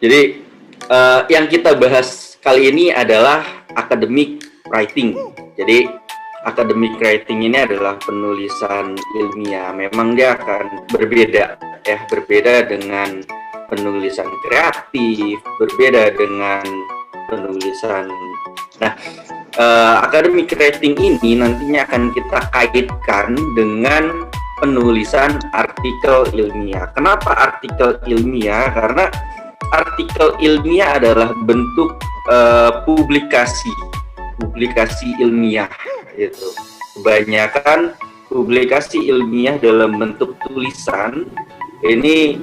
Jadi yang kita bahas kali ini adalah academic writing. Jadi academic writing ini adalah penulisan ilmiah. Memang dia akan berbeda ya, berbeda dengan penulisan kreatif, berbeda dengan penulisan. Nah, academic writing ini nantinya akan kita kaitkan dengan penulisan artikel ilmiah. Kenapa artikel ilmiah? Karena artikel ilmiah adalah bentuk publikasi ilmiah gitu. Kebanyakan publikasi ilmiah dalam bentuk tulisan ini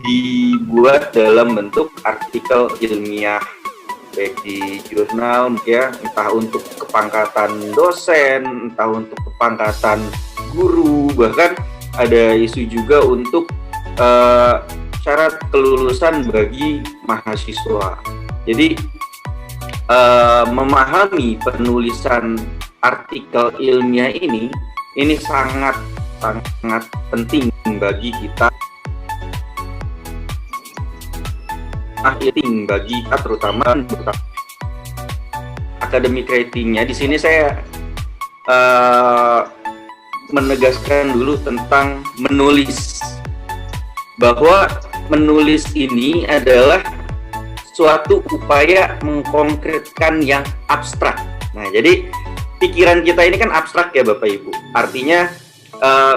dibuat dalam bentuk artikel ilmiah, baik di jurnal ya, entah untuk kepangkatan dosen, entah untuk kepangkatan guru, bahkan ada isu juga untuk syarat kelulusan bagi mahasiswa. Jadi memahami penulisan artikel ilmiah ini sangat penting bagi kita, bagi kita terutama academic writing-nya. Di sini saya menegaskan dulu tentang menulis, bahwa menulis ini adalah suatu upaya mengkonkretkan yang abstrak. Nah, jadi pikiran kita ini kan abstrak ya Bapak Ibu. Artinya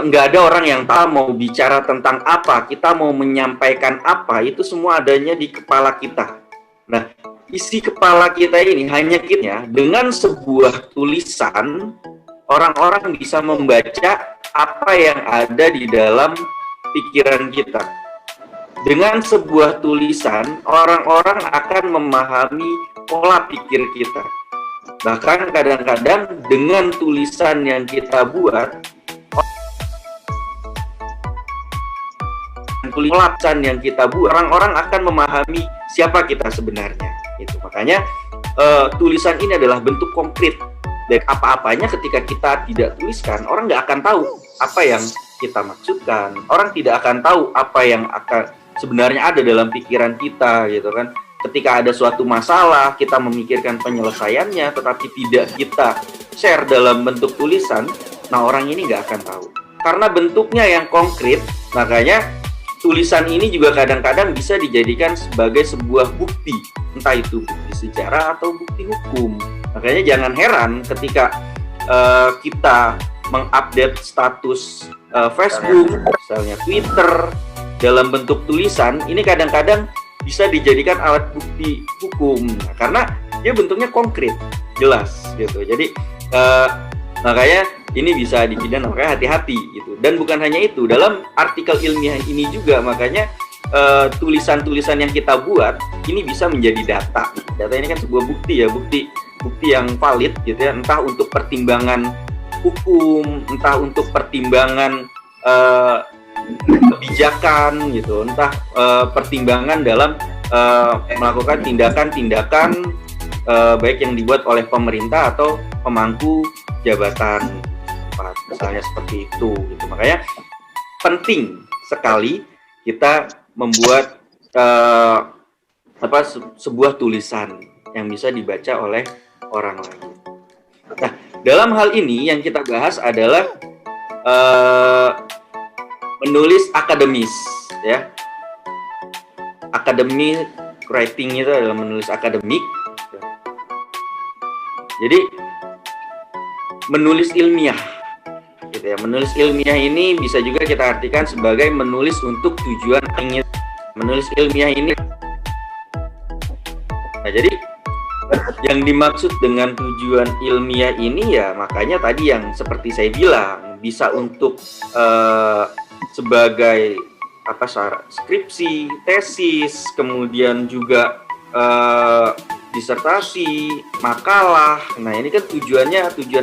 nggak ada orang yang tahu mau bicara tentang apa, kita mau menyampaikan apa, itu semua adanya di kepala kita. Nah, isi kepala kita ini hanya kita, dengan sebuah tulisan orang-orang bisa membaca apa yang ada di dalam pikiran kita. Dengan sebuah tulisan orang-orang akan memahami pola pikir kita. Bahkan kadang-kadang dengan tulisan yang kita buat, orang-orang akan memahami siapa kita sebenarnya. Itu makanya tulisan ini adalah bentuk konkret. Dan apa-apanya ketika kita tidak tuliskan, orang nggak akan tahu apa yang kita maksudkan. Orang tidak akan tahu apa yang akan sebenarnya ada dalam pikiran kita, gitu kan. Ketika ada suatu masalah, kita memikirkan penyelesaiannya, tetapi tidak kita share dalam bentuk tulisan, nah orang ini nggak akan tahu. Karena bentuknya yang konkret, makanya tulisan ini juga kadang-kadang bisa dijadikan sebagai sebuah bukti, entah itu bukti sejarah atau bukti hukum. Makanya jangan heran ketika kita mengupdate status Facebook, misalnya Twitter, dalam bentuk tulisan, ini kadang-kadang bisa dijadikan alat bukti hukum, karena dia bentuknya konkret, jelas gitu. Jadi makanya ini bisa dipidana, makanya hati-hati gitu. Dan bukan hanya itu, dalam artikel ilmiah ini juga makanya tulisan-tulisan yang kita buat ini bisa menjadi data. Data ini kan sebuah bukti ya, bukti yang valid gitu ya, entah untuk pertimbangan hukum, entah untuk pertimbangan kebijakan gitu, entah pertimbangan dalam melakukan tindakan-tindakan baik yang dibuat oleh pemerintah atau pemangku jabatan, misalnya seperti itu gitu. Makanya penting sekali kita membuat sebuah tulisan yang bisa dibaca oleh orang lain. Nah, dalam hal ini yang kita bahas adalah menulis akademis, ya. Academic writing itu adalah menulis akademik. Jadi menulis ilmiah, gitu ya. Menulis ilmiah ini bisa juga kita artikan sebagai menulis untuk tujuan ingin. Menulis ilmiah ini. Nah, jadi yang dimaksud dengan tujuan ilmiah ini ya makanya tadi yang seperti saya bilang, bisa untuk sebagai skripsi, tesis, kemudian juga disertasi, makalah. Nah, ini kan tujuan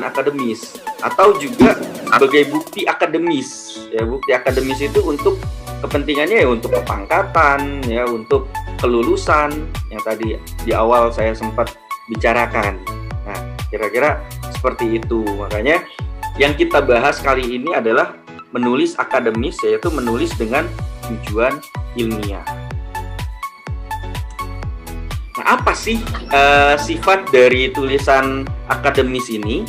akademis, atau juga sebagai bukti akademis. Ya, bukti akademis itu untuk kepentingannya ya untuk kepangkatan, ya untuk kelulusan yang tadi di awal saya sempat bicarakan. Nah, kira-kira seperti itu. Makanya yang kita bahas kali ini adalah menulis akademis, yaitu menulis dengan tujuan ilmiah. apa sih sifat dari tulisan akademis ini?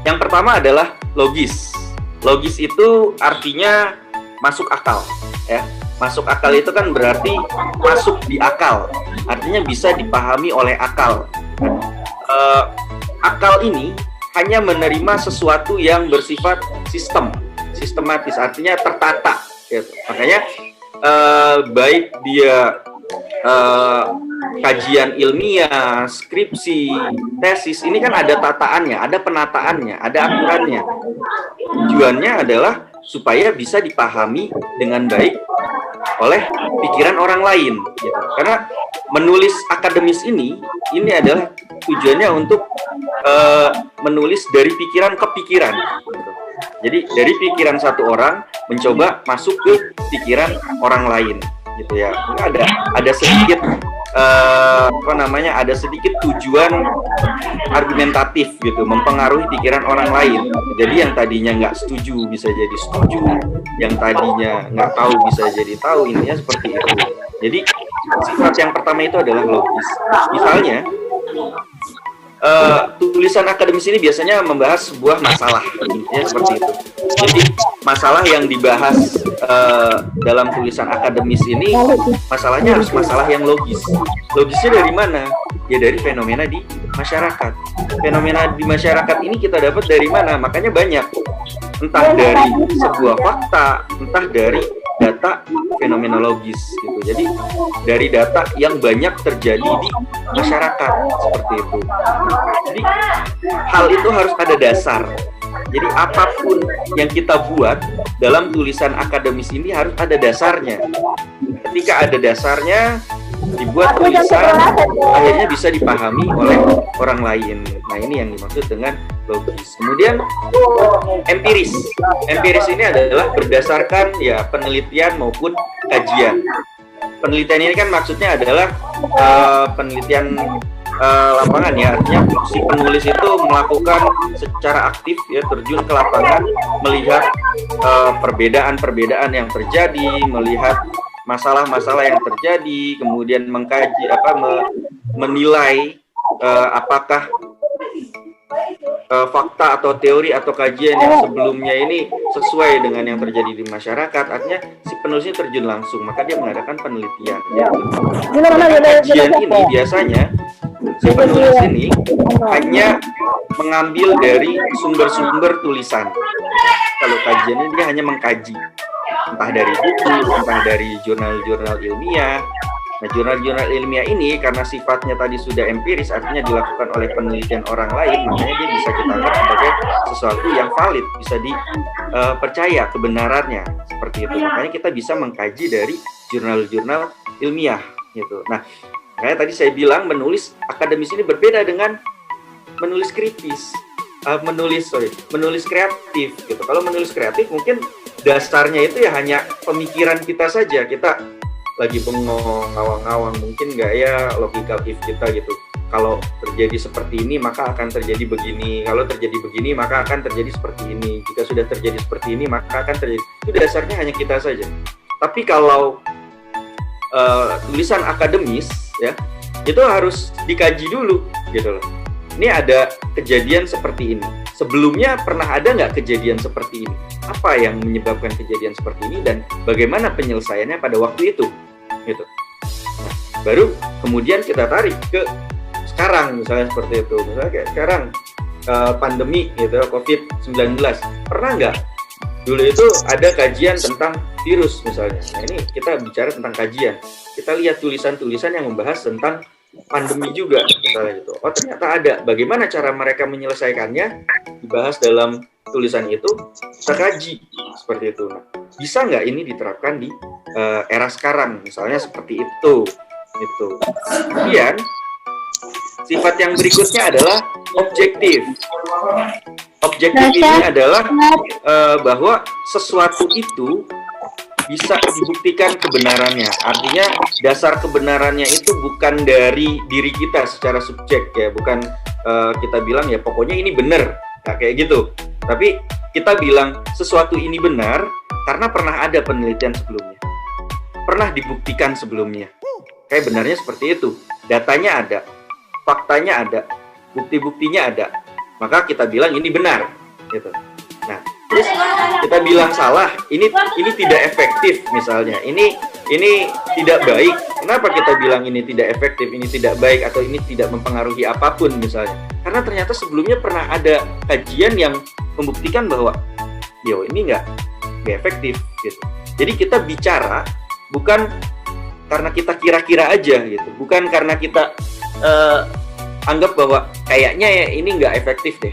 Yang pertama adalah logis. Logis itu artinya masuk akal, ya. Masuk akal itu kan berarti masuk di akal, artinya bisa dipahami oleh akal. Akal ini hanya menerima sesuatu yang bersifat sistematis, artinya tertata, gitu. Makanya baik dia kajian ilmiah, skripsi, tesis, ini kan ada tataannya, ada penataannya, ada aturannya. Tujuannya adalah supaya bisa dipahami dengan baik oleh pikiran orang lain, gitu. Karena menulis akademis ini adalah tujuannya untuk menulis dari pikiran ke pikiran, gitu. Jadi dari pikiran satu orang mencoba masuk ke pikiran orang lain, gitu ya. Ada sedikit ada sedikit tujuan argumentatif, gitu, mempengaruhi pikiran orang lain. Jadi yang tadinya nggak setuju bisa jadi setuju, yang tadinya nggak tahu bisa jadi tahu, intinya seperti itu. Jadi sifat yang pertama itu adalah logis. Misalnya tulisan akademis ini biasanya membahas sebuah masalah, intinya seperti itu. Jadi masalah yang dibahas dalam tulisan akademis ini, masalahnya harus masalah yang logis. Logisnya dari mana? Ya dari fenomena di masyarakat. Fenomena di masyarakat ini kita dapat dari mana? Makanya banyak. Entah dari sebuah fakta, entah dari data fenomenologis, gitu. Jadi dari data yang banyak terjadi di masyarakat, seperti itu. Jadi hal itu harus ada dasar. Jadi apapun yang kita buat dalam tulisan akademis ini harus ada dasarnya. Ketika ada dasarnya, dibuat tulisan, akhirnya bisa dipahami oleh orang lain. Nah, ini yang dimaksud dengan logis. Kemudian empiris. Empiris ini adalah berdasarkan ya penelitian maupun kajian. Penelitian ini kan maksudnya adalah penelitian lapangan, ya. Artinya si penulis itu melakukan secara aktif, ya, terjun ke lapangan, melihat perbedaan-perbedaan yang terjadi, melihat masalah-masalah yang terjadi, kemudian mengkaji menilai apakah fakta atau teori atau kajian yang sebelumnya ini sesuai dengan yang terjadi di masyarakat. Artinya si penulisnya terjun langsung, maka dia mengadakan penelitian. Kajian ini biasanya si penulis ini hanya mengambil dari sumber-sumber tulisan. Kalau kajian ini dia hanya mengkaji, entah dari buku, entah dari jurnal-jurnal ilmiah. Nah, jurnal-jurnal ilmiah ini karena sifatnya tadi sudah empiris, artinya dilakukan oleh penelitian orang lain, makanya dia bisa kita anggap sebagai sesuatu yang valid, bisa dipercaya kebenarannya, seperti itu. Makanya kita bisa mengkaji dari jurnal-jurnal ilmiah, gitu. Nah, makanya tadi saya bilang menulis akademis ini berbeda dengan menulis kritis, menulis kreatif, gitu. Kalau menulis kreatif mungkin dasarnya itu ya hanya pemikiran kita saja, kita lagi bengong, ngawang-ngawang, mungkin nggak ya logika kita, gitu. Kalau terjadi seperti ini maka akan terjadi begini, kalau terjadi begini maka akan terjadi seperti ini, jika sudah terjadi seperti ini maka akan terjadi. Itu dasarnya hanya kita saja. Tapi kalau tulisan akademis, ya, itu harus dikaji dulu, gitu loh. Ini ada kejadian seperti ini. Sebelumnya pernah ada nggak kejadian seperti ini? Apa yang menyebabkan kejadian seperti ini dan bagaimana penyelesaiannya pada waktu itu, gitu. Nah, baru kemudian kita tarik ke sekarang, misalnya seperti itu. Misalnya kayak sekarang pandemi, gitu, COVID-19. Pernah nggak dulu itu ada kajian tentang virus misalnya? Nah, ini kita bicara tentang kajian. Kita lihat tulisan-tulisan yang membahas tentang pandemi juga, misalnya gitu. Oh, ternyata ada. Bagaimana cara mereka menyelesaikannya dibahas dalam tulisan itu, kita kaji seperti itu. Nah, bisa nggak ini diterapkan di era sekarang, misalnya seperti itu, gitu. Kemudian sifat yang berikutnya adalah objektif. Objektif ini adalah bahwa sesuatu itu bisa dibuktikan kebenarannya. Artinya dasar kebenarannya itu bukan dari diri kita secara subjek, ya, bukan kita bilang ya pokoknya ini benar, nah, kayak gitu. Tapi kita bilang sesuatu ini benar karena pernah ada penelitian sebelumnya, pernah dibuktikan sebelumnya. Kayak benarnya seperti itu. datanya ada, faktanya ada, bukti-buktinya ada, maka kita bilang ini benar, gitu. Nah, terus kita bilang salah, ini tidak efektif misalnya, ini tidak baik. Kenapa kita bilang ini tidak efektif, ini tidak baik, atau ini tidak mempengaruhi apapun misalnya? Karena ternyata sebelumnya pernah ada kajian yang membuktikan bahwa ini nggak efektif, gitu. Jadi kita bicara bukan karena kita kira-kira aja, gitu, bukan karena kita anggap bahwa kayaknya ya ini nggak efektif deh.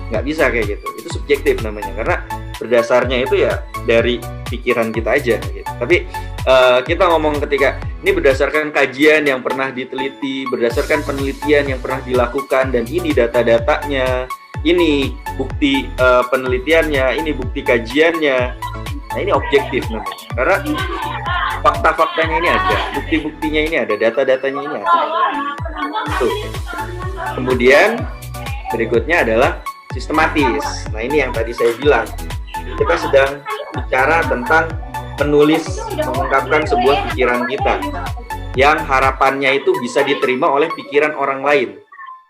Nggak bisa kayak gitu, itu subjektif namanya, karena berdasarnya itu ya dari pikiran kita aja, gitu. Tapi kita ngomong ketika ini berdasarkan kajian yang pernah diteliti, berdasarkan penelitian yang pernah dilakukan, dan ini data-datanya, ini bukti penelitiannya, ini bukti kajiannya. Nah, ini objektif namanya, karena fakta-faktanya ini ada, bukti-buktinya ini ada, data-datanya ini ada. Tuh. Kemudian berikutnya adalah sistematis. Nah, ini yang tadi saya bilang, kita sedang bicara tentang penulis mengungkapkan sebuah pikiran kita yang harapannya itu bisa diterima oleh pikiran orang lain.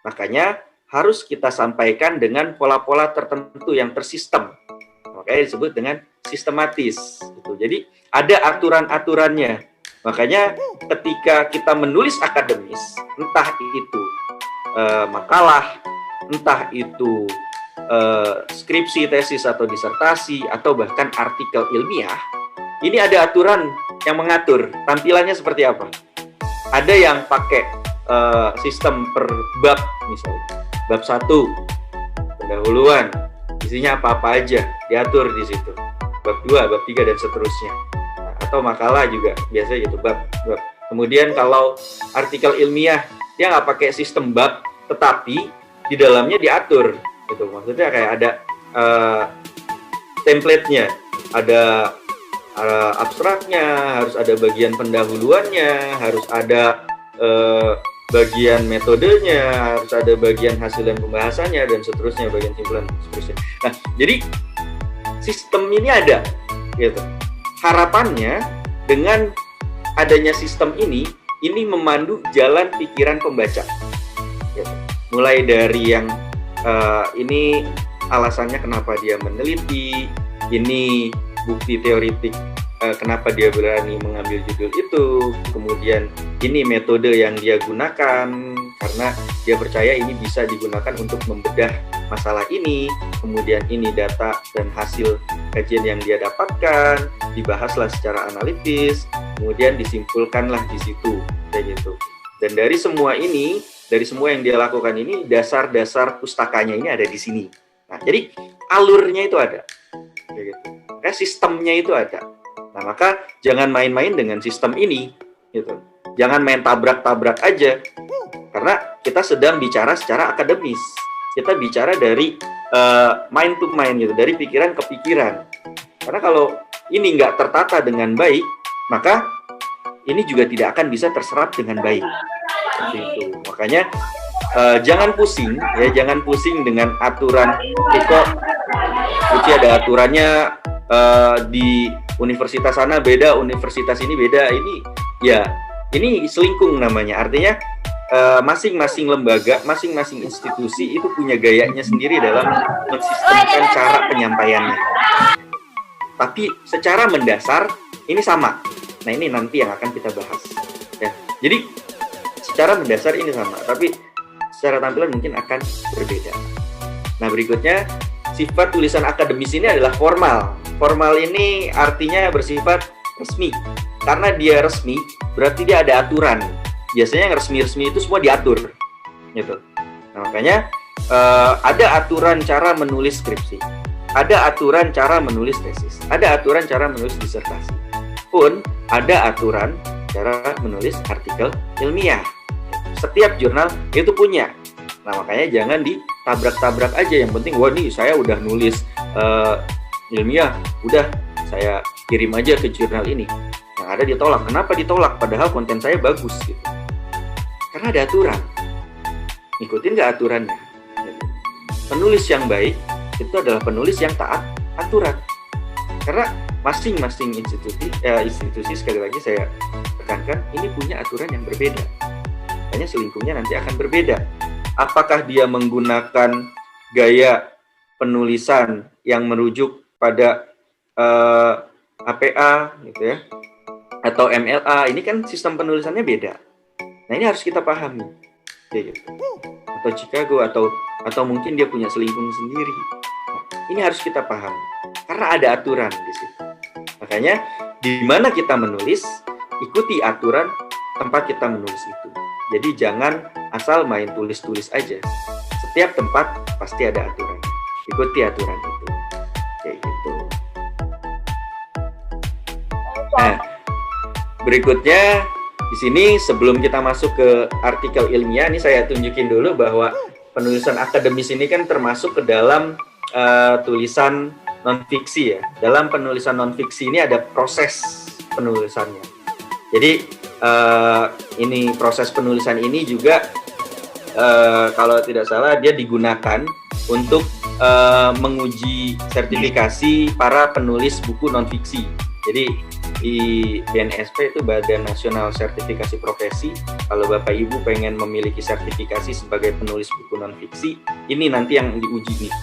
Makanya harus kita sampaikan dengan pola-pola tertentu yang tersistem. Makanya disebut dengan sistematis. Gitu. Jadi ada aturan-aturannya. Makanya ketika kita menulis akademis, entah itu makalah, entah itu skripsi, tesis, atau disertasi, atau bahkan artikel ilmiah, ini ada aturan yang mengatur tampilannya seperti apa. Ada yang pakai sistem per bab, misalnya bab 1 pendahuluan, isinya apa-apa aja diatur di situ. Bab 2, bab 3, dan seterusnya. Nah, atau makalah juga biasanya gitu, bab. Kemudian kalau artikel ilmiah, dia nggak pakai sistem bab, tetapi di dalamnya diatur. Gitu. Maksudnya kayak ada template-nya, ada abstraknya, harus ada bagian pendahuluannya, harus ada bagian metodenya, harus ada bagian hasil dan pembahasannya, dan seterusnya, bagian simpulan, seterusnya. Nah, jadi sistem ini ada, gitu. Harapannya dengan adanya sistem ini memandu jalan pikiran pembaca, gitu. Mulai dari yang ini alasannya kenapa dia meneliti, ini bukti teoritik kenapa dia berani mengambil judul itu, kemudian ini metode yang dia gunakan karena dia percaya ini bisa digunakan untuk membedah masalah ini, kemudian ini data dan hasil kajian yang dia dapatkan, dibahaslah secara analitis, kemudian disimpulkanlah di situ, kayak gitu. Dan dari semua ini, dari semua yang dia lakukan ini, dasar-dasar pustakanya ini ada di sini. Nah, jadi alurnya itu ada, kayak gitu. Sistemnya itu ada. Nah, maka jangan main-main dengan sistem ini, gitu. Jangan main tabrak-tabrak aja, karena kita sedang bicara secara akademis. Kita bicara dari mind to mind, gitu, dari pikiran ke pikiran. Karena kalau ini nggak tertata dengan baik, maka ini juga tidak akan bisa terserap dengan baik. Seperti itu. Makanya jangan pusing, ya, jangan pusing dengan aturan. Kok ada aturannya di universitas sana beda, universitas ini beda. Ini selingkung namanya. Artinya masing-masing lembaga, masing-masing institusi itu punya gayanya sendiri dalam mensistemkan cara penyampaiannya. Tapi secara mendasar ini sama. Nah, ini nanti yang akan kita bahas. Ya. Jadi secara mendasar ini sama, tapi secara tampilan mungkin akan berbeda. Nah, berikutnya sifat tulisan akademis ini adalah formal. Formal ini artinya bersifat resmi. Karena dia resmi, berarti dia ada aturan. Biasanya yang resmi-resmi itu semua diatur, gitu. Nah, makanya ada aturan cara menulis skripsi, ada aturan cara menulis tesis, ada aturan cara menulis disertasi, pun ada aturan cara menulis artikel ilmiah. Setiap jurnal itu punya. Nah, makanya jangan ditabrak-tabrak aja. Yang penting, wah nih saya udah nulis ilmiah, udah saya kirim aja ke jurnal ini. Yang ada ditolak. Kenapa ditolak? Padahal konten saya bagus, gitu. Karena ada aturan. Ikutin nggak aturannya? Penulis yang baik itu adalah penulis yang taat aturan. Karena masing-masing institusi sekali lagi saya tekankan, ini punya aturan yang berbeda. makanya selingkuhnya nanti akan berbeda. Apakah dia menggunakan gaya penulisan yang merujuk pada APA gitu ya, atau MLA, ini kan sistem penulisannya beda. Nah ini harus kita pahami, kayak gitu. Atau Chicago atau mungkin dia punya selingkuh sendiri. Nah, ini harus kita pahami karena ada aturan di situ. Makanya di mana kita menulis, ikuti aturan tempat kita menulis itu. Jadi jangan asal main tulis-tulis aja. Setiap tempat pasti ada aturan. Ikuti aturan itu. Kayak gitu. Nah, berikutnya di sini sebelum kita masuk ke artikel ilmiah, ini saya tunjukin dulu bahwa penulisan akademis ini kan termasuk ke dalam tulisan non-fiksi ya. Dalam penulisan non-fiksi ini ada proses penulisannya. Jadi ini proses penulisan ini juga kalau tidak salah dia digunakan untuk menguji sertifikasi para penulis buku non-fiksi. Jadi di BNSP itu Badan Nasional Sertifikasi Profesi. Kalau Bapak Ibu pengen memiliki sertifikasi sebagai penulis buku non-fiksi, ini nanti yang diuji nih.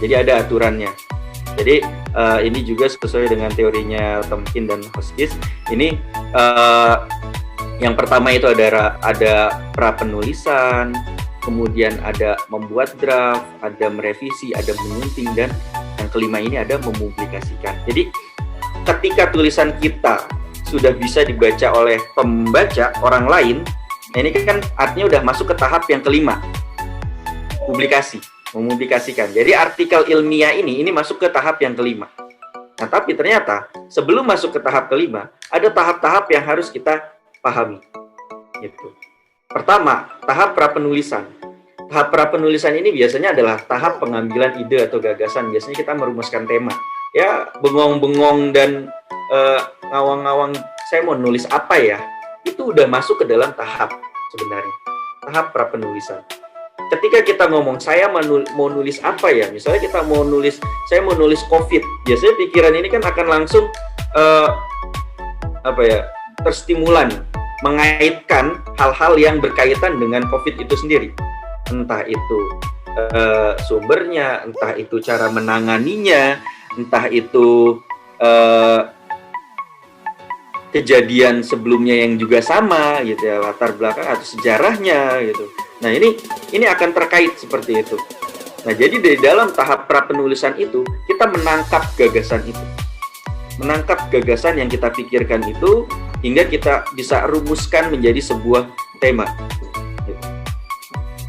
Jadi ada aturannya. Jadi ini juga sesuai dengan teorinya Temkin dan Hoskins. Ini yang pertama itu ada pra penulisan, kemudian ada membuat draft, ada merevisi, ada menyunting, dan yang kelima ini ada mempublikasikan. Jadi ketika tulisan kita sudah bisa dibaca oleh pembaca orang lain, nah ini kan artinya udah masuk ke tahap yang kelima, publikasi, mempublikasikan. Jadi artikel ilmiah ini masuk ke tahap yang kelima. Nah tapi ternyata sebelum masuk ke tahap kelima, ada tahap-tahap yang harus kita pahami. Gitu. Pertama, tahap prapenulisan. Tahap prapenulisan ini biasanya adalah tahap pengambilan ide atau gagasan. Biasanya kita merumuskan tema. Ya bengong-bengong dan ngawang-ngawang saya mau nulis apa ya, itu udah masuk ke dalam tahap sebenarnya, tahap prapenulisan. Ketika kita ngomong saya mau nulis apa ya, misalnya kita saya mau nulis COVID, biasanya pikiran ini kan akan langsung terstimulan, mengaitkan hal-hal yang berkaitan dengan COVID itu sendiri, entah itu sumbernya, entah itu cara menanganinya, entah itu kejadian sebelumnya yang juga sama gitu ya, latar belakang atau sejarahnya gitu. Nah ini akan terkait seperti itu. Nah jadi dari dalam tahap prapenulisan itu kita menangkap gagasan itu, menangkap gagasan yang kita pikirkan itu hingga kita bisa rumuskan menjadi sebuah tema.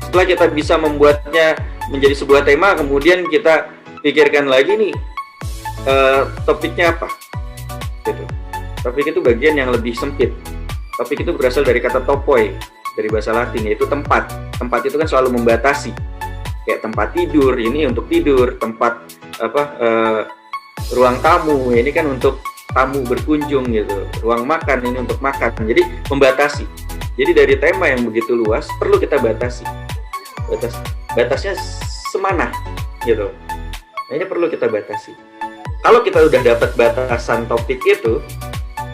Setelah kita bisa membuatnya menjadi sebuah tema, kemudian kita pikirkan lagi nih topiknya apa gitu. Topik itu bagian yang lebih sempit. Topik itu berasal dari kata topoi, dari bahasa Latin, yaitu tempat. Tempat itu kan selalu membatasi, kayak tempat tidur ini untuk tidur, tempat ruang tamu ini kan untuk tamu berkunjung gitu, ruang makan ini untuk makan. Jadi membatasi. Jadi dari tema yang begitu luas perlu kita batasi. Batasnya semana gitu. Nah ini perlu kita batasi. Kalau kita udah dapat batasan topik itu,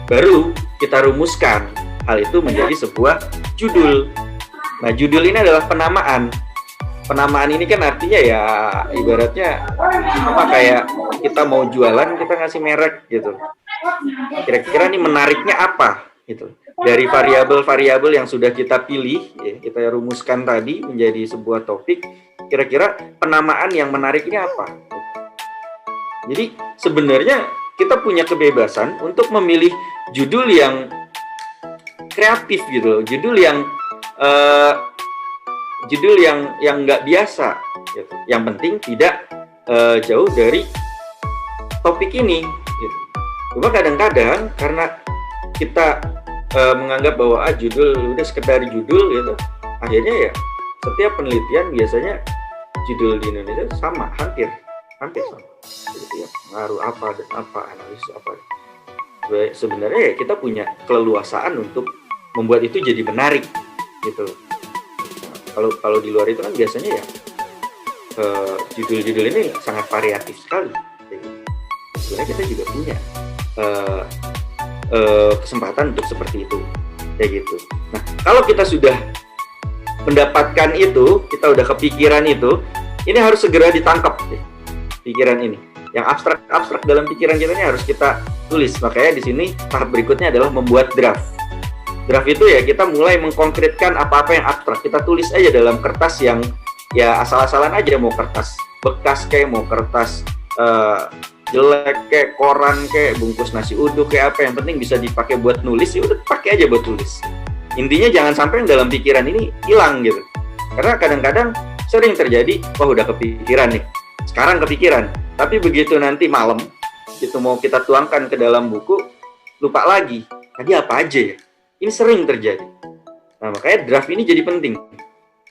baru kita rumuskan hal itu menjadi sebuah judul. Nah, judul ini adalah penamaan. Penamaan ini kan artinya ya ibaratnya kayak kita mau jualan, kita ngasih merek gitu. Kira-kira ini menariknya apa gitu. Dari variabel-variabel yang sudah kita pilih, ya, kita rumuskan tadi menjadi sebuah topik, kira-kira penamaan yang menariknya apa? Jadi sebenarnya kita punya kebebasan untuk memilih judul yang kreatif gitu, judul yang nggak biasa gitu. Yang penting tidak jauh dari topik ini gitu. Cuma kadang-kadang karena kita menganggap bahwa judul udah sekedar judul gitu, akhirnya ya setiap penelitian biasanya judul di Indonesia sama, hampir sama. Gitu ya, pengaruh apa dan apa, analisis apa. Sebenarnya ya kita punya keleluasaan untuk membuat itu jadi menarik gitu. Nah, kalau di luar itu kan biasanya ya judul-judul ini sangat variatif sekali. Jadi, sebenarnya kita juga punya kesempatan untuk seperti itu, kayak gitu. Nah, kalau kita sudah mendapatkan itu, kita udah kepikiran itu, ini harus segera ditangkap pikiran ini. Yang abstrak dalam pikiran kita ini harus kita tulis. Makanya di sini tahap berikutnya adalah membuat draft. Draft itu ya kita mulai mengkonkretkan apa-apa yang abstrak. Kita tulis aja dalam kertas yang ya asal-asalan aja, mau kertas bekas kayak, mau kertas jelek kayak, koran kayak, bungkus nasi uduk kayak, apa yang penting bisa dipakai buat nulis, ya udah pakai aja buat tulis. Intinya jangan sampai yang dalam pikiran ini hilang gitu. Karena kadang-kadang sering terjadi, wah udah kepikiran nih, sekarang kepikiran, tapi begitu nanti malam itu mau kita tuangkan ke dalam buku, lupa lagi tadi apa aja ya. Ini sering terjadi. Nah, makanya draft ini jadi penting.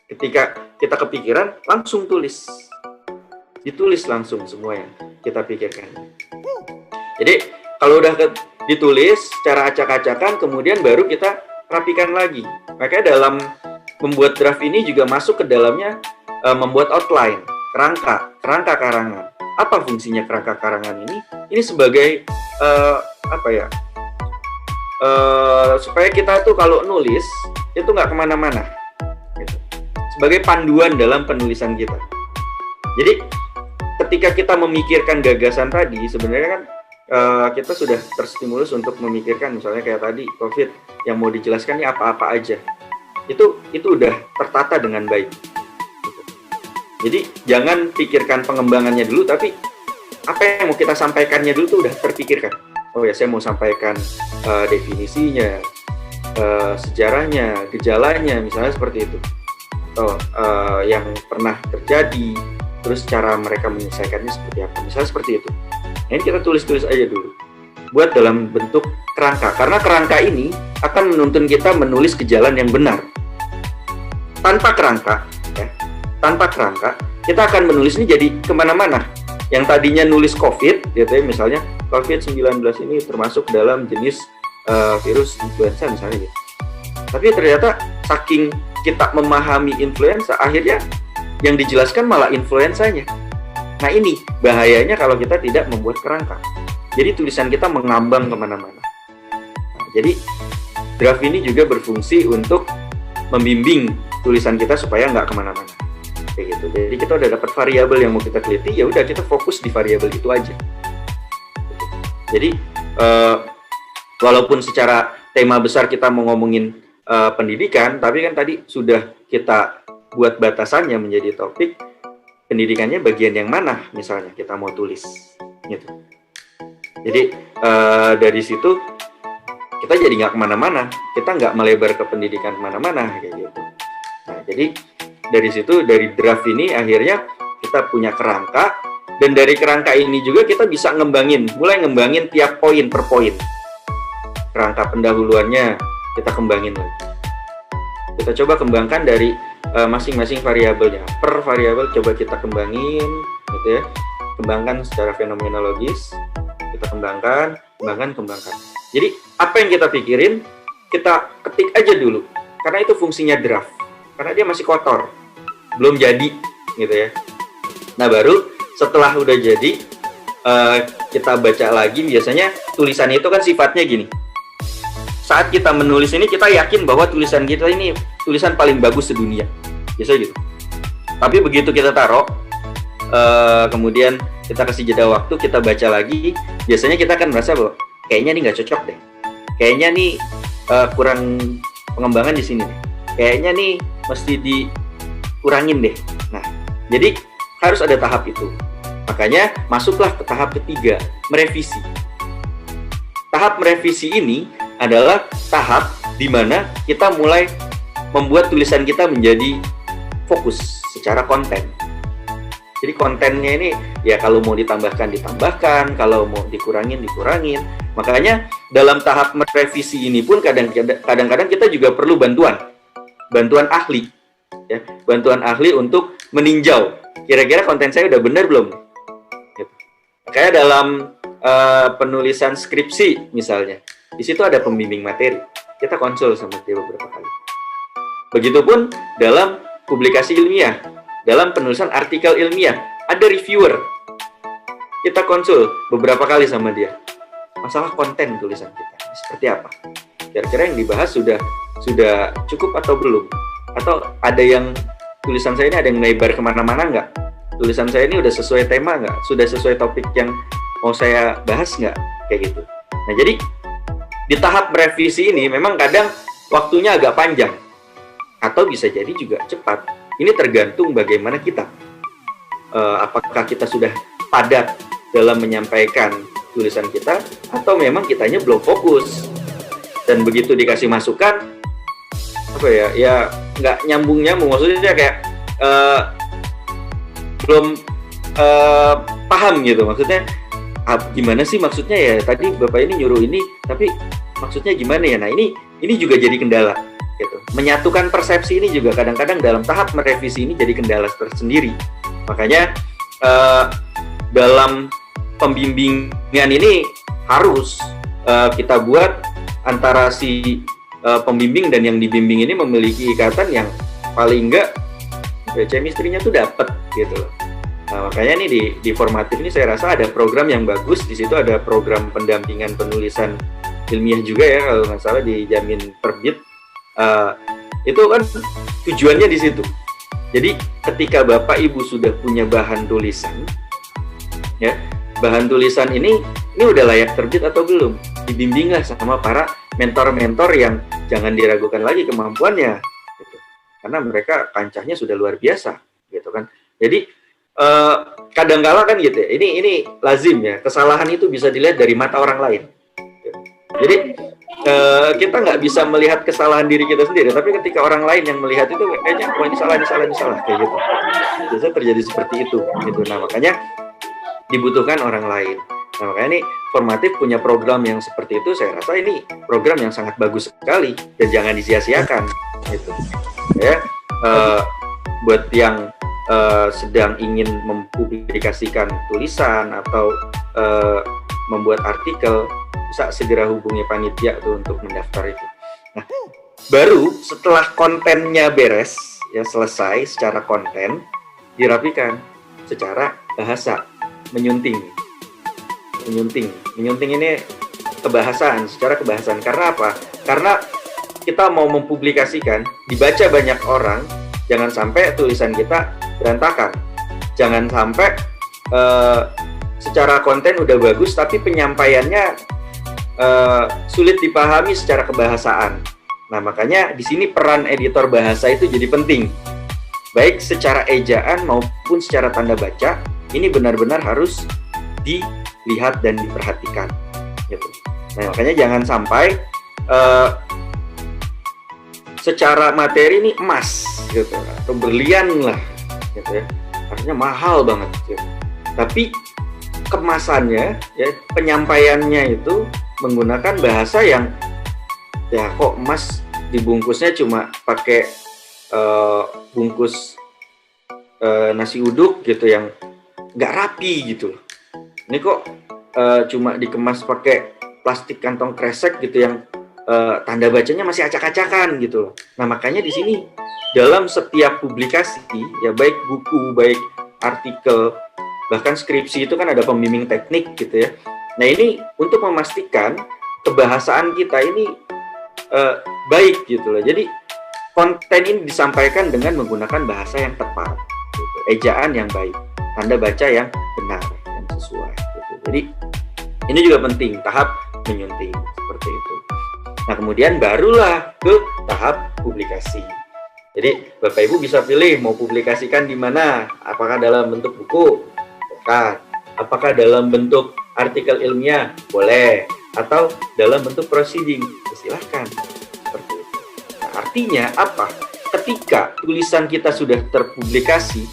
Ketika kita kepikiran, langsung tulis. Ditulis langsung semua yang kita pikirkan. Jadi kalau udah ditulis secara acak-acakan, kemudian baru kita rapikan lagi. Makanya dalam membuat draft ini juga masuk ke dalamnya membuat outline, kerangka karangan. Apa fungsinya kerangka karangan ini? Ini sebagai supaya kita tuh kalau nulis itu nggak kemana-mana, gitu. Sebagai panduan dalam penulisan kita. Jadi ketika kita memikirkan gagasan tadi, sebenarnya kan kita sudah terstimulus untuk memikirkan, misalnya kayak tadi COVID yang mau dijelaskan ini apa-apa aja. Itu udah tertata dengan baik. Jadi jangan pikirkan pengembangannya dulu, tapi apa yang mau kita sampaikannya dulu tuh udah terpikirkan. Oh ya, saya mau sampaikan definisinya, sejarahnya, gejalanya, misalnya seperti itu. Atau yang pernah terjadi, terus cara mereka menyelesaikannya seperti apa, misalnya seperti itu. Nah, ini kita tulis-tulis aja dulu, buat dalam bentuk kerangka, karena kerangka ini akan menuntun kita menulis ke jalan yang benar. Tanpa kerangka, kita akan menulis ini jadi kemana-mana. Yang tadinya nulis COVID, gitu ya, misalnya COVID-19 ini termasuk dalam jenis virus influenza misalnya gitu. Tapi ternyata saking kita memahami influenza, akhirnya yang dijelaskan malah influenzanya. Nah ini bahayanya kalau kita tidak membuat kerangka. Jadi tulisan kita mengambang kemana-mana. Nah, jadi draft ini juga berfungsi untuk membimbing tulisan kita supaya nggak kemana-mana. Kayak gitu. Jadi kita udah dapat variabel yang mau kita teliti, ya udah kita fokus di variabel itu aja. Jadi walaupun secara tema besar kita mau ngomongin pendidikan, tapi kan tadi sudah kita buat batasannya menjadi topik pendidikannya bagian yang mana, misalnya kita mau tulis, gitu. Jadi dari situ kita jadi nggak kemana-mana, kita nggak melebar ke pendidikan kemana-mana kayak gitu. Nah, jadi dari situ, dari draft ini akhirnya kita punya kerangka, dan dari kerangka ini juga kita bisa mulai ngembangin tiap poin per poin. Kerangka pendahuluannya kita kembangin lagi. Kita coba kembangkan dari masing-masing variabelnya. Per variabel coba kita kembangin, gitu ya. Kembangkan secara fenomenologis, kita kembangkan. Jadi apa yang kita pikirin, kita ketik aja dulu, karena itu fungsinya draft. Karena dia masih kotor, belum jadi, gitu ya. Nah baru setelah udah jadi, kita baca lagi. Biasanya tulisan itu kan sifatnya gini. Saat kita menulis ini, kita yakin bahwa tulisan kita ini tulisan paling bagus sedunia, biasanya gitu. Tapi begitu kita taruh, kemudian kita kasih jeda waktu, kita baca lagi, biasanya kita akan merasa bahwa kayaknya nih nggak cocok deh, kayaknya nih kurang pengembangan di sini, kayaknya nih mesti dikurangin deh. Nah, jadi harus ada tahap itu. Makanya masuklah ke tahap ketiga, merevisi. Tahap merevisi ini adalah tahap di mana kita mulai membuat tulisan kita menjadi fokus secara konten. Jadi kontennya ini ya kalau mau ditambahkan, kalau mau dikurangin. Makanya dalam tahap merevisi ini pun kadang-kadang kita juga perlu bantuan ahli, ya, bantuan ahli untuk meninjau kira-kira konten saya udah benar belum. Gitu. Kayak dalam penulisan skripsi misalnya, di situ ada pembimbing materi, kita konsul sama dia beberapa kali. Begitupun dalam publikasi ilmiah, dalam penulisan artikel ilmiah, ada reviewer, kita konsul beberapa kali sama dia. Masalah konten tulisan kita seperti apa? Kira-kira yang dibahas sudah cukup atau belum? Atau ada yang tulisan saya ini ada yang melebar kemana-mana nggak? Tulisan saya ini udah sesuai tema nggak? Sudah sesuai topik yang mau saya bahas nggak? Kayak gitu. Nah, jadi di tahap revisi ini memang kadang waktunya agak panjang atau bisa jadi juga cepat. Ini tergantung bagaimana kita. Apakah kita sudah padat dalam menyampaikan tulisan kita atau memang kitanya belum fokus. Dan begitu dikasih masukan, apa ya nggak nyambung, maksudnya kayak belum paham gitu, maksudnya gimana sih maksudnya ya, tadi Bapak ini nyuruh ini tapi maksudnya gimana ya. Nah ini juga jadi kendala gitu. Menyatukan persepsi ini juga kadang-kadang dalam tahap merevisi ini jadi kendala tersendiri. Makanya dalam pembimbingan ini harus kita buat antara si pembimbing dan yang dibimbing ini memiliki ikatan yang paling enggak chemistry-nya tuh dapat gitu loh. Nah, makanya nih di formatif ini saya rasa ada program yang bagus. Di situ ada program pendampingan penulisan ilmiah juga ya, kalau nggak salah dijamin terbit. Itu kan tujuannya di situ. Jadi ketika Bapak Ibu sudah punya bahan tulisan, ya bahan tulisan ini udah layak terbit atau belum? Dibimbinglah sama para mentor-mentor yang jangan diragukan lagi kemampuannya, gitu. Karena mereka kancahnya sudah luar biasa, gitu kan. Jadi kadang-kala kan gitu ya, ini lazim ya, kesalahan itu bisa dilihat dari mata orang lain. Jadi kita nggak bisa melihat kesalahan diri kita sendiri, tapi ketika orang lain yang melihat itu kayaknya ini salah kayak gitu. Biasanya terjadi seperti itu, gitu. Nah makanya dibutuhkan orang lain. Nah makanya nih formatif punya program yang seperti itu, saya rasa ini program yang sangat bagus sekali dan jangan disia-siakan, gitu. Ya, buat yang sedang ingin mempublikasikan tulisan atau membuat artikel, bisa segera hubungi panitia tuh untuk mendaftar itu. Nah, baru setelah kontennya beres, ya selesai secara konten, dirapikan secara bahasa, menyunting ini secara kebahasaan. Karena apa? Karena kita mau mempublikasikan, dibaca banyak orang, jangan sampai tulisan kita berantakan. Jangan sampai secara konten udah bagus tapi penyampaiannya sulit dipahami secara kebahasaan. Nah, makanya di sini peran editor bahasa itu jadi penting. Baik secara ejaan maupun secara tanda baca, ini benar-benar harus dilihat dan diperhatikan, gitu. Nah, makanya jangan sampai secara materi ini emas, gitu, atau berlian lah, gitu ya. Artinya mahal banget, gitu. Tapi kemasannya, ya penyampaiannya itu menggunakan bahasa yang ya kok emas dibungkusnya cuma pakai bungkus nasi uduk gitu yang nggak rapi gitu. Ini kok cuma dikemas pakai plastik kantong kresek gitu yang tanda bacanya masih acak-acakan gitu. Nah makanya di sini dalam setiap publikasi ya, baik buku, baik artikel, bahkan skripsi itu kan ada pembimbing teknik gitu ya. Nah ini untuk memastikan kebahasaan kita ini baik gitu loh. Jadi konten ini disampaikan dengan menggunakan bahasa yang tepat, gitu. Ejaan yang baik, tanda baca yang benar dan sesuai. Gitu. Jadi ini juga penting, tahap menyunting seperti itu. Nah kemudian barulah ke tahap publikasi. Jadi Bapak Ibu bisa pilih mau publikasikan di mana, apakah dalam bentuk buku, bukan, apakah dalam bentuk artikel ilmiah, boleh, atau dalam bentuk proceeding, silahkan. Seperti itu. Nah, artinya apa? Ketika tulisan kita sudah terpublikasi,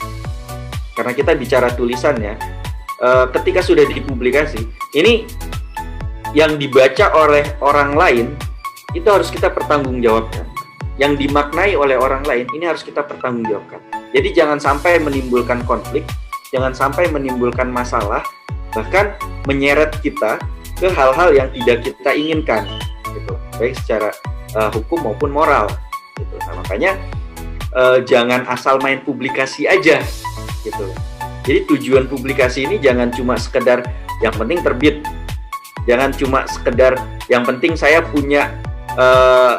karena kita bicara tulisannya, ketika sudah dipublikasi, ini yang dibaca oleh orang lain itu harus kita pertanggungjawabkan. Yang dimaknai oleh orang lain ini harus kita pertanggungjawabkan. Jadi jangan sampai menimbulkan konflik, jangan sampai menimbulkan masalah, bahkan menyeret kita ke hal-hal yang tidak kita inginkan, gitu. Baik secara hukum maupun moral, gitu. Nah, makanya jangan asal main publikasi aja, gitu. Jadi tujuan publikasi ini jangan cuma sekedar yang penting terbit, jangan cuma sekedar yang penting saya punya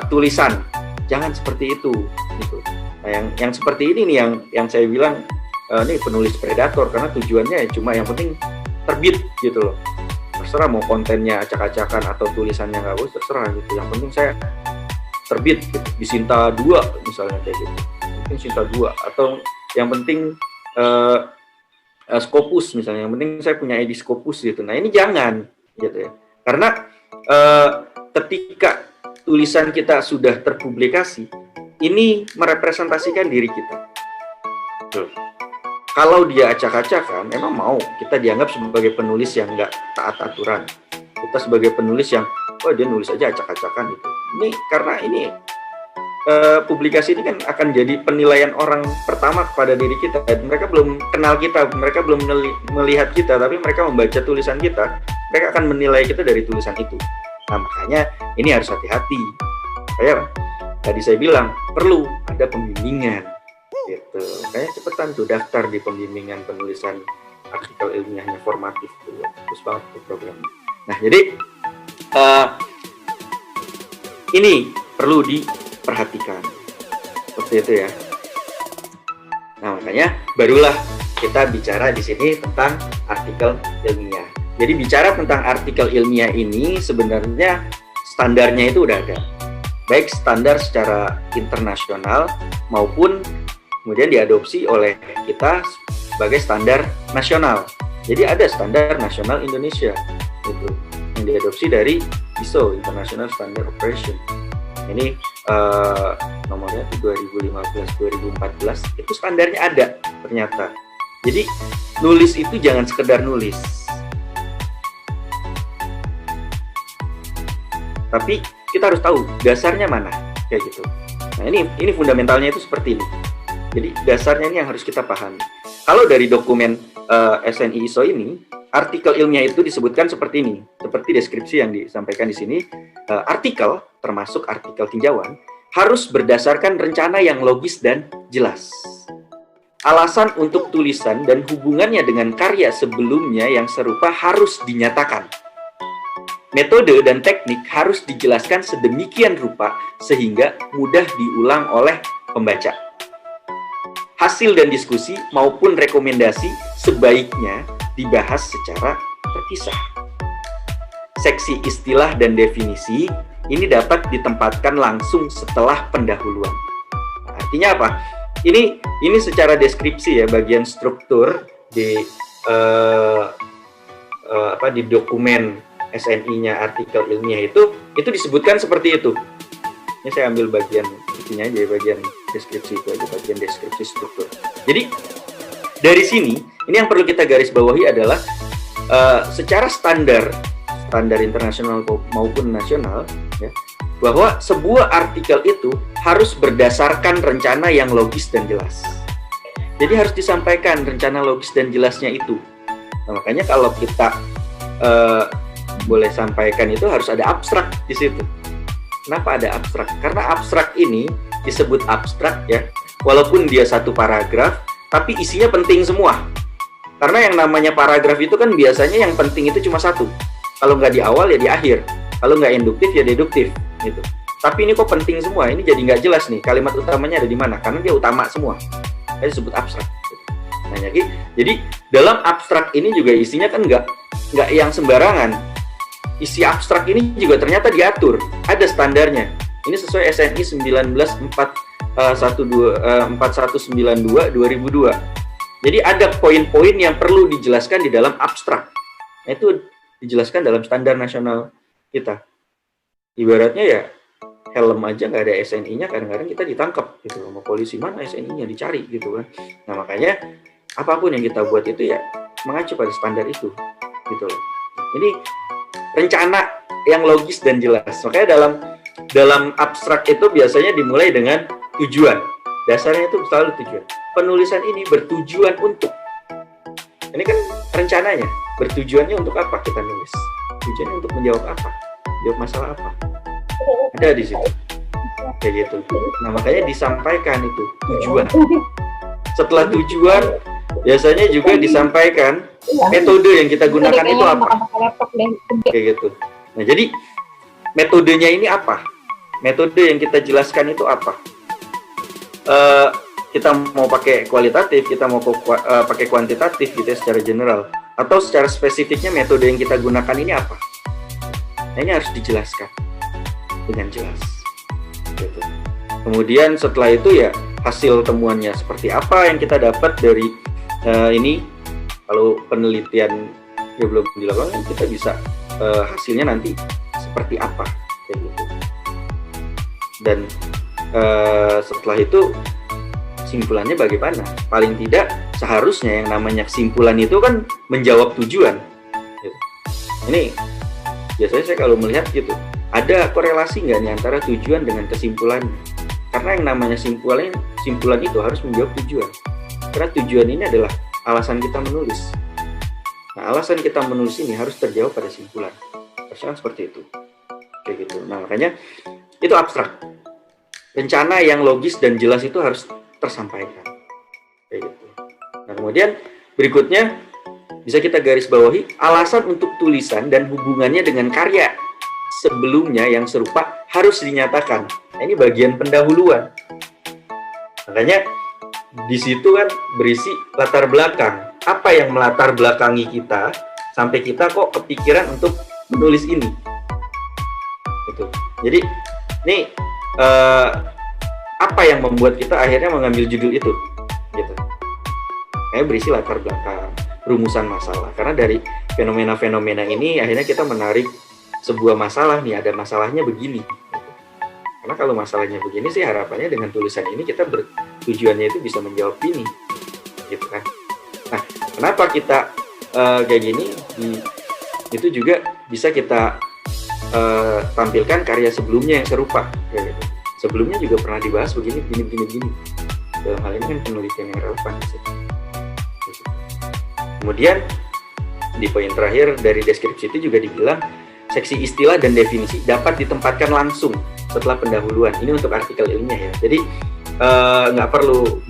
tulisan, jangan seperti itu, gitu. Nah, yang seperti ini nih yang saya bilang ini penulis predator, karena tujuannya cuma yang penting terbit gitu loh. Terserah mau kontennya acak-acakan atau tulisannya nggak bagus, terserah gitu. Yang penting saya terbit gitu. Di Sinta 2 misalnya kayak gitu. Mungkin Sinta 2 atau yang penting Scopus misalnya. Yang penting saya punya ID Scopus gitu. Nah, ini jangan gitu ya. Karena ketika tulisan kita sudah terpublikasi, ini merepresentasikan diri kita. Tuh. Kalau dia acak-acakan, emang mau kita dianggap sebagai penulis yang nggak taat aturan. Kita sebagai penulis yang, oh dia nulis aja acak-acakan gitu. Ini karena ini publikasi ini kan akan jadi penilaian orang pertama kepada diri kita. Mereka belum kenal kita, mereka belum melihat kita, tapi mereka membaca tulisan kita, mereka akan menilai kita dari tulisan itu. Nah, makanya ini harus hati-hati. Kayak tadi saya bilang, perlu ada pembimbingan. Gitu. Kayak cepetan tuh daftar di pembimbingan penulisan artikel ilmiahnya formatif tuh. Bagus banget tuh programnya. Nah, jadi ini perlu diperhatikan. Seperti itu ya. Nah, makanya barulah kita bicara di sini tentang artikel ilmiah. Jadi bicara tentang artikel ilmiah ini sebenarnya standarnya itu udah ada. Baik standar secara internasional maupun kemudian diadopsi oleh kita sebagai standar nasional. Jadi ada standar nasional Indonesia itu yang diadopsi dari ISO International Standard Operation. Ini nomornya 2015-2014 itu standarnya ada ternyata. Jadi nulis itu jangan sekedar nulis, tapi kita harus tahu dasarnya mana kayak gitu. Nah, ini fundamentalnya itu seperti ini. Jadi dasarnya ini yang harus kita pahami. Kalau dari dokumen SNI ISO ini, artikel ilmiah itu disebutkan seperti ini, seperti deskripsi yang disampaikan di sini. Artikel, termasuk artikel tinjauan, harus berdasarkan rencana yang logis dan jelas. Alasan untuk tulisan dan hubungannya dengan karya sebelumnya yang serupa harus dinyatakan. Metode dan teknik harus dijelaskan sedemikian rupa sehingga mudah diulang oleh pembaca. Hasil dan diskusi maupun rekomendasi sebaiknya dibahas secara terpisah. Seksi istilah dan definisi ini dapat ditempatkan langsung setelah pendahuluan. Nah, artinya apa? Ini secara deskripsi ya, bagian struktur di di dokumen SNI-nya artikel ilmiah itu disebutkan seperti itu. Ini saya ambil bagian itunya aja, bagian deskripsi itu aja, bagian deskripsi struktur. Jadi dari sini ini yang perlu kita garis bawahi adalah secara standar internasional maupun nasional ya, bahwa sebuah artikel itu harus berdasarkan rencana yang logis dan jelas. Jadi harus disampaikan rencana logis dan jelasnya itu. Nah, makanya kalau kita boleh sampaikan itu harus ada abstrak di situ. Kenapa ada abstrak? Karena abstrak ini disebut abstrak ya, walaupun dia satu paragraf, tapi isinya penting semua. Karena yang namanya paragraf itu kan biasanya yang penting itu cuma satu. Kalau nggak di awal ya di akhir. Kalau nggak induktif ya deduktif gitu. Tapi ini kok penting semua, ini jadi nggak jelas nih kalimat utamanya ada di mana, karena dia utama semua. Itu disebut abstrak. Nah, jadi dalam abstrak ini juga isinya kan nggak yang sembarangan. Isi abstrak ini juga ternyata diatur, ada standarnya. Ini sesuai SNI 4192/2002. Jadi ada poin-poin yang perlu dijelaskan di dalam abstrak. Nah, itu dijelaskan dalam standar nasional kita. Ibaratnya ya helm aja nggak ada SNI-nya, kadang-kadang kita ditangkap gitu sama polisi, mana SNI-nya, dicari gitu kan. Nah, makanya apapun yang kita buat itu ya mengacu pada standar itu gitu loh. Ini rencana yang logis dan jelas. Makanya dalam abstrak itu biasanya dimulai dengan tujuan. Dasarnya itu selalu tujuan. Penulisan ini bertujuan untuk. Ini kan rencananya. Bertujuannya untuk apa kita nulis? Tujuannya untuk menjawab apa? Jawab masalah apa? Ada di situ. Kayak gitu. Nah, makanya disampaikan itu tujuan. Setelah tujuan, biasanya juga disampaikan metode yang kita gunakan itu apa? Kayak gitu. Nah, jadi metodenya ini apa? Metode yang kita jelaskan itu apa? eh, kita mau pakai kualitatif, kita mau pakai kuantitatif gitu ya, secara general, atau secara spesifiknya metode yang kita gunakan ini apa? Nah, ini harus dijelaskan dengan jelas. Gitu. Kemudian setelah itu ya hasil temuannya seperti apa yang kita dapat dari ini. Kalau penelitian ya belum dilakukan, kita bisa hasilnya nanti seperti apa kayak gitu. Dan setelah itu kesimpulannya bagaimana? Paling tidak seharusnya yang namanya kesimpulan itu kan menjawab tujuan. Gitu. Ini biasanya saya kalau melihat gitu, ada korelasi nggak nih antara tujuan dengan kesimpulannya? Karena yang namanya simpulan itu harus menjawab tujuan. Karena tujuan ini adalah alasan kita menulis. Nah, alasan kita menulis ini harus terjawab pada simpulan. Harusnya seperti itu. Kayak gitu. Nah, makanya itu abstrak. Rencana yang logis dan jelas itu harus tersampaikan. Kayak gitu. Nah, kemudian berikutnya bisa kita garis bawahi alasan untuk tulisan dan hubungannya dengan karya sebelumnya yang serupa harus dinyatakan. Nah, ini bagian pendahuluan. Makanya di situ kan berisi latar belakang. Apa yang melatar belakangi kita sampai kita kok kepikiran untuk menulis ini. Gitu. Jadi ini apa yang membuat kita akhirnya mengambil judul itu, gitu. Kayak berisi latar belakang, rumusan masalah. Karena dari fenomena-fenomena ini akhirnya kita menarik sebuah masalah nih, ada masalahnya begini. Karena kalau masalahnya begini sih harapannya dengan tulisan ini kita tujuannya itu bisa menjawab ini, gitu kan. Nah, kenapa kita kayak gini? Itu juga bisa kita tampilkan karya sebelumnya yang serupa, kayak gitu. Sebelumnya juga pernah dibahas begini. Dalam hal ini kan penelitian yang relevan. Gitu. Kemudian di poin terakhir dari deskripsi itu juga dibilang seksi istilah dan definisi dapat ditempatkan langsung setelah pendahuluan. Ini untuk artikel ilmiah ya. Jadi nggak perlu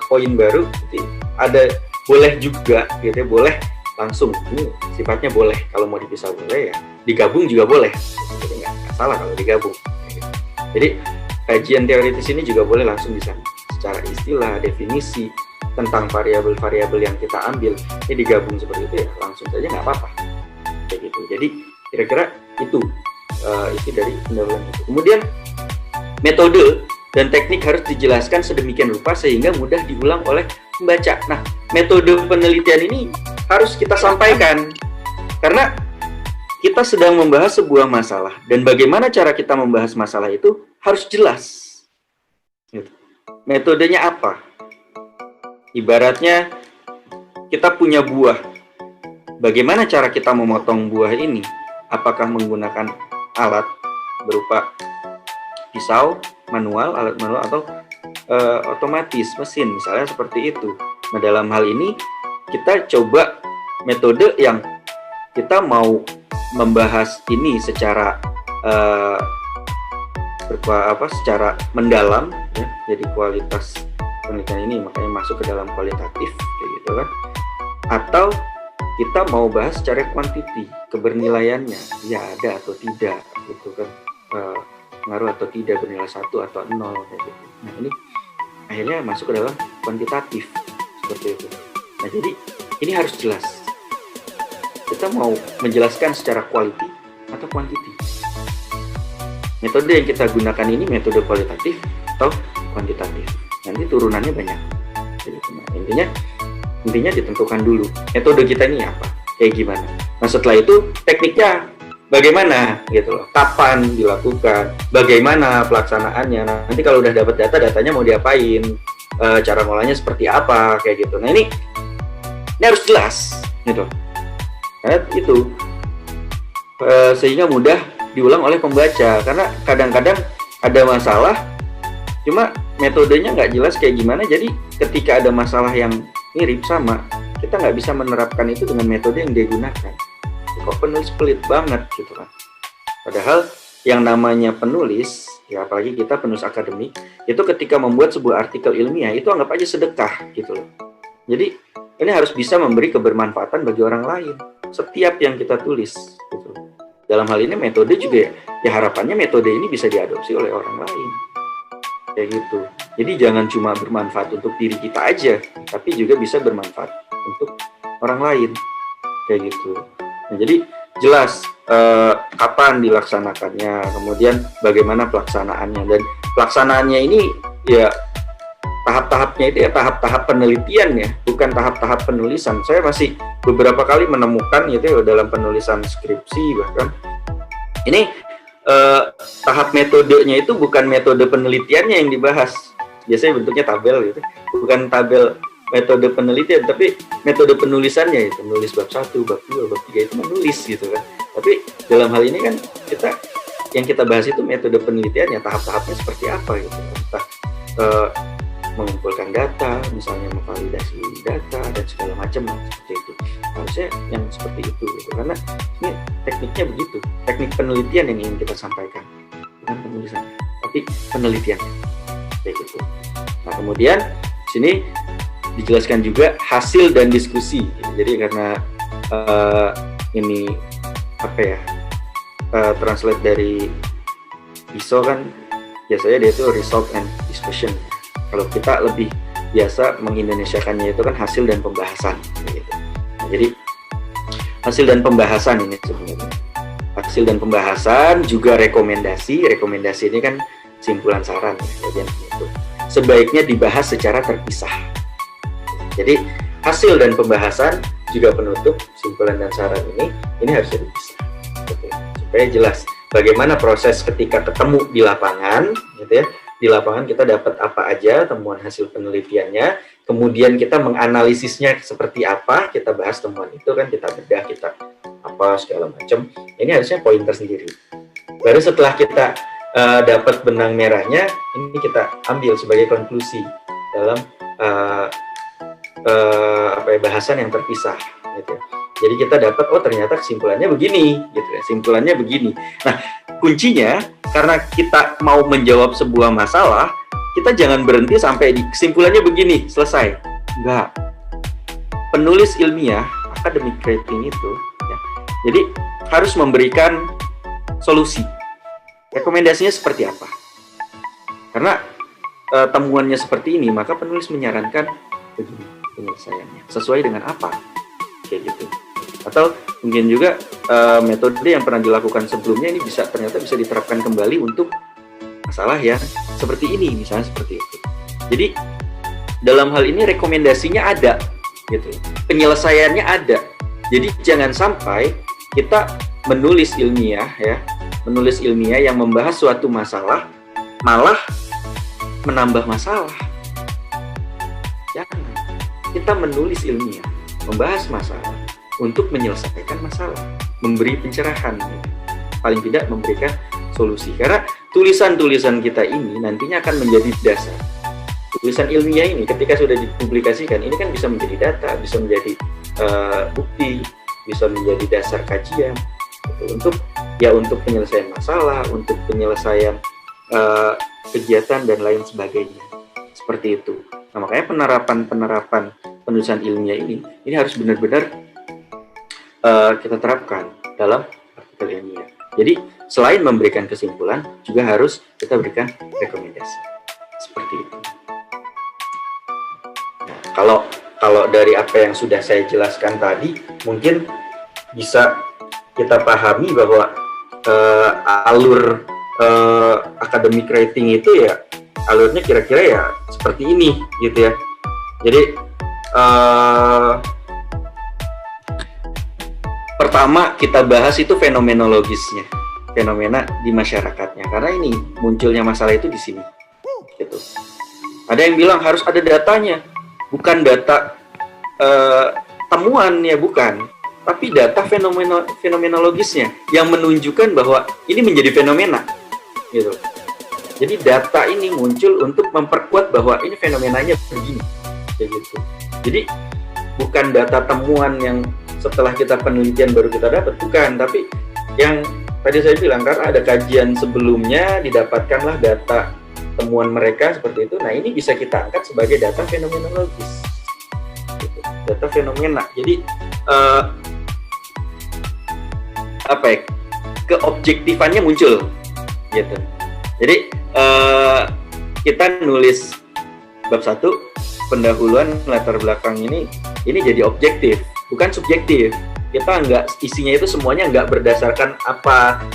poin baru. Jadi ada boleh juga, gitu ya, boleh langsung. Ini sifatnya boleh. Kalau mau dipisah boleh ya. Digabung juga boleh. Jadi nggak salah kalau digabung. Jadi kajian teoritis ini juga boleh langsung di sana. Secara istilah, definisi tentang variabel-variabel yang kita ambil, ini digabung seperti itu ya, langsung saja nggak apa-apa. Kayak gitu. Jadi kira-kira itu isi dari pendahuluan itu. Kemudian metode dan teknik harus dijelaskan sedemikian rupa sehingga mudah diulang oleh pembaca. Nah, metode penelitian ini harus kita sampaikan karena kita sedang membahas sebuah masalah dan bagaimana cara kita membahas masalah itu harus jelas. Gitu. Metodenya apa? Ibaratnya kita punya buah. Bagaimana cara kita memotong buah ini? Apakah menggunakan alat berupa pisau, alat manual atau otomatis, mesin, misalnya seperti itu. Nah, dalam hal ini kita coba metode yang kita mau membahas ini secara secara mendalam ya. Jadi kualitas penelitian ini makanya masuk ke dalam kualitatif kayak gitu kan. Atau kita mau bahas secara kuantiti, kebernilaiannya ya ada atau tidak gitu kan, pengaruh atau tidak, bernilai 1 atau 0 kayak gitu. Nah, ini akhirnya masuk ke dalam kuantitatif seperti itu. Nah, jadi ini harus jelas. Kita mau menjelaskan secara quality atau quantity. Metode yang kita gunakan ini metode kualitatif atau kuantitatif. Nanti turunannya banyak. Jadi, nah, intinya ditentukan dulu metode kita ini apa, kayak gimana. Nah, setelah itu tekniknya bagaimana gitu loh, kapan dilakukan, bagaimana pelaksanaannya. Nanti kalau udah dapat datanya mau diapain, cara ngolahnya seperti apa kayak gitu. Nah, ini harus jelas gitu. Karena itu sehingga mudah diulang oleh pembaca. Karena kadang-kadang ada masalah, cuma metodenya nggak jelas kayak gimana. Jadi ketika ada masalah yang mirip sama, kita nggak bisa menerapkan itu dengan metode yang dia gunakan. Kok penulis pelit banget gitu kan. Padahal yang namanya penulis, ya apalagi kita penulis akademik, itu ketika membuat sebuah artikel ilmiah itu anggap aja sedekah gitu loh. Jadi ini harus bisa memberi kebermanfaatan bagi orang lain. Setiap yang kita tulis gitu. Dalam hal ini metode juga ya harapannya metode ini bisa diadopsi oleh orang lain. kayak gitu. Jadi jangan cuma bermanfaat untuk diri kita aja, tapi juga bisa bermanfaat untuk orang lain, kayak gitu. Nah, jadi jelas kapan dilaksanakannya, kemudian bagaimana pelaksanaannya, dan pelaksanaannya ini ya tahap-tahapnya itu ya tahap-tahap penelitian ya, bukan tahap-tahap penulisan. Saya masih beberapa kali menemukan gitu ya dalam penulisan skripsi bahkan ini tahap metodenya itu bukan metode penelitiannya yang dibahas. Biasanya bentuknya tabel gitu, bukan tabel metode penelitian, tapi metode penulisannya itu menulis bab 1, bab 2, bab 3 itu menulis gitu kan. Tapi dalam hal ini kan yang kita bahas itu metode penelitiannya, tahap-tahapnya seperti apa gitu. Kita mengumpulkan data, misalnya memvalidasi data dan segala macam seperti itu. Harusnya yang seperti itu gitu. Karena ini tekniknya begitu, teknik penelitian yang ingin kita sampaikan, bukan penulisan, tapi penelitian kayak gitu. Nah, kemudian di sini dijelaskan juga hasil dan diskusi. Jadi karena ini apa ya, translate dari ISO kan biasanya dia itu result and discussion. Kalau kita lebih biasa mengindonesiakannya itu kan hasil dan pembahasan gitu. Nah, jadi hasil dan pembahasan ini sebenarnya. Hasil dan pembahasan juga rekomendasi. Rekomendasi ini kan simpulan saran ya, itu. Sebaiknya dibahas secara terpisah. Jadi hasil dan pembahasan juga penutup simpulan dan saran ini harus dipisah. Gitu. Supaya jelas bagaimana proses ketika ketemu di lapangan gitu ya. Di lapangan kita dapat apa aja temuan hasil penelitiannya, kemudian kita menganalisisnya seperti apa, kita bahas temuan itu kan, kita bedah, kita apa segala macam. Ini harusnya pointer sendiri. Baru setelah kita dapat benang merahnya, ini kita ambil sebagai konklusi dalam bahasan yang terpisah gitu. Jadi kita dapat ternyata kesimpulannya begini gitu ya, simpulannya begini. Nah, kuncinya karena kita mau menjawab sebuah masalah, kita jangan berhenti sampai di kesimpulannya begini, selesai. Enggak. Penulis ilmiah, academic writing itu ya, jadi harus memberikan solusi. Rekomendasinya seperti apa? Karena temuannya seperti ini, maka penulis menyarankan begini penyelesaiannya. Sesuai dengan apa? Kayak gitu. Atau mungkin juga metode yang pernah dilakukan sebelumnya ini ternyata bisa diterapkan kembali untuk masalah yang seperti ini, misalnya seperti itu. Jadi dalam hal ini rekomendasinya ada, gitu. Penyelesaiannya ada. Jadi jangan sampai kita menulis ilmiah yang membahas suatu masalah malah menambah masalah. Jangan. Kita menulis ilmiah, membahas masalah untuk menyelesaikan masalah, memberi pencerahan, paling tidak memberikan solusi. Karena tulisan-tulisan kita ini nantinya akan menjadi dasar. Tulisan ilmiah ini ketika sudah dipublikasikan, ini kan bisa menjadi data, bisa menjadi bukti, bisa menjadi dasar kajian untuk penyelesaian masalah, untuk penyelesaian kegiatan dan lain sebagainya. Seperti itu. Nah, makanya penerapan penulisan ilmiah ini harus benar-benar kita terapkan dalam artikel ilmiah. Jadi selain memberikan kesimpulan, juga harus kita berikan rekomendasi. Seperti itu. Nah, kalau dari apa yang sudah saya jelaskan tadi, mungkin bisa kita pahami bahwa alur academic writing itu ya alurnya kira-kira ya seperti ini gitu ya. Jadi pertama kita bahas itu fenomenologisnya, fenomena di masyarakatnya, karena ini munculnya masalah itu di sini gitu. Ada yang bilang harus ada datanya, bukan data temuan ya, bukan, tapi data fenomenologisnya yang menunjukkan bahwa ini menjadi fenomena gitu. Jadi data ini muncul untuk memperkuat bahwa ini fenomenanya begini kayak gitu. Jadi bukan data temuan yang setelah kita penelitian baru kita dapat, bukan, tapi yang tadi saya bilang karena ada kajian sebelumnya didapatkanlah data temuan mereka seperti itu. Nah, ini bisa kita angkat sebagai data fenomenologis gitu. Data fenomena. Jadi keobjektifannya muncul gitu. Jadi kita nulis bab 1 pendahuluan latar belakang ini jadi objektif, bukan subjektif. Kita isinya itu semuanya nggak berdasarkan apa